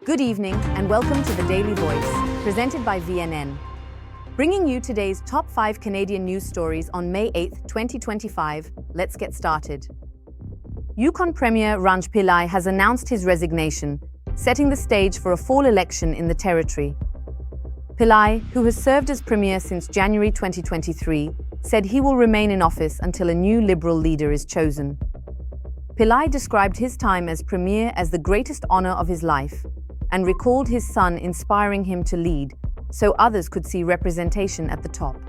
Good evening and welcome to the Daily Voice, presented by VNN. Bringing you today's top 5 Canadian news stories on May 8, 2025. Let's get started. Yukon Premier Ranj Pillai has announced his resignation, setting the stage for a fall election in the territory. Pillai, who has served as Premier since January 2023, said he will remain in office until a new Liberal leader is chosen. Pillai described his time as Premier as the greatest honor of his life and recalled his son inspiring him to lead so others could see representation at the top.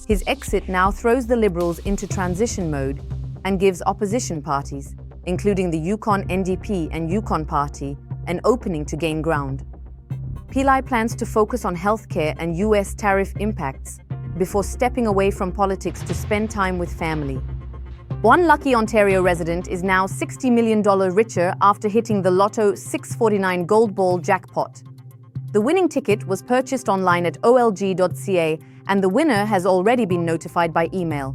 His exit now throws the Liberals into transition mode and gives opposition parties, including the Yukon NDP and Yukon Party, an opening to gain ground. Pillai plans to focus on healthcare and U.S. tariff impacts before stepping away from politics to spend time with family. One lucky Ontario resident is now $60 million richer after hitting the Lotto 649 gold ball jackpot. The winning ticket was purchased online at olg.ca and the winner has already been notified by email.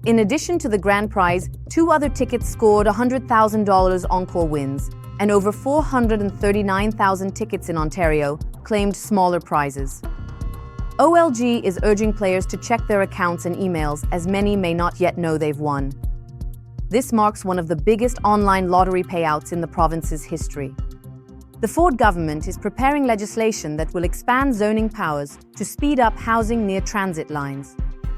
In addition to the grand prize, 2 other tickets scored $100,000 encore wins, and over 439,000 tickets in Ontario claimed smaller prizes. OLG is urging players to check their accounts and emails, as many may not yet know they've won. This marks one of the biggest online lottery payouts in the province's history. The Ford government is preparing legislation that will expand zoning powers to speed up housing near transit lines.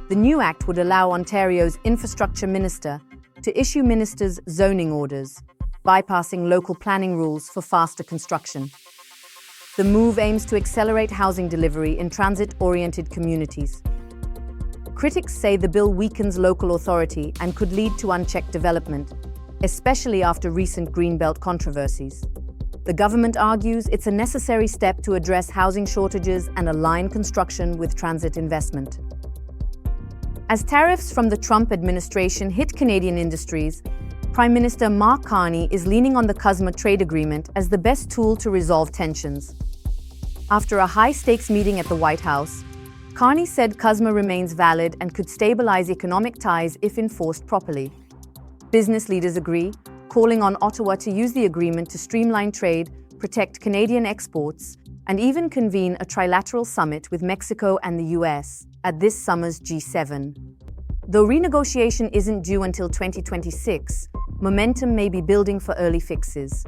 The new act would allow Ontario's infrastructure minister to issue ministers' zoning orders, bypassing local planning rules for faster construction. The move aims to accelerate housing delivery in transit-oriented communities. Critics say the bill weakens local authority and could lead to unchecked development, especially after recent Greenbelt controversies. The government argues it's a necessary step to address housing shortages and align construction with transit investment. As tariffs from the Trump administration hit Canadian industries, Prime Minister Mark Carney is leaning on the CUSMA trade agreement as the best tool to resolve tensions. After a high-stakes meeting at the White House, Carney said CUSMA remains valid and could stabilize economic ties if enforced properly. Business leaders agree, calling on Ottawa to use the agreement to streamline trade, protect Canadian exports, and even convene a trilateral summit with Mexico and the U.S. at this summer's G7. Though renegotiation isn't due until 2026, momentum may be building for early fixes.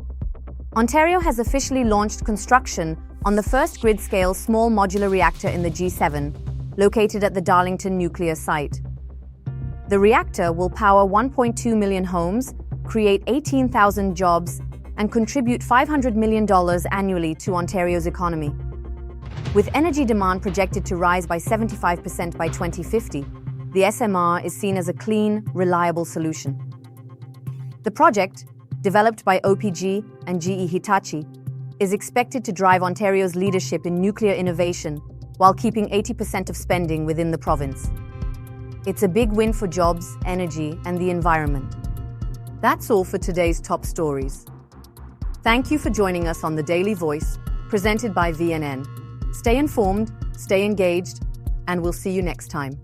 Ontario has officially launched construction on the first grid-scale small modular reactor in the G7, located at the Darlington nuclear site. The reactor will power 1.2 million homes, create 18,000 jobs, and contribute $500 million annually to Ontario's economy. With energy demand projected to rise by 75% by 2050, the SMR is seen as a clean, reliable solution. The project, developed by OPG and GE Hitachi, is expected to drive Ontario's leadership in nuclear innovation while keeping 80% of spending within the province. It's a big win for jobs, energy, and the environment. That's all for today's top stories. Thank you for joining us on The Daily Voice, presented by VNN. Stay informed, stay engaged, and we'll see you next time.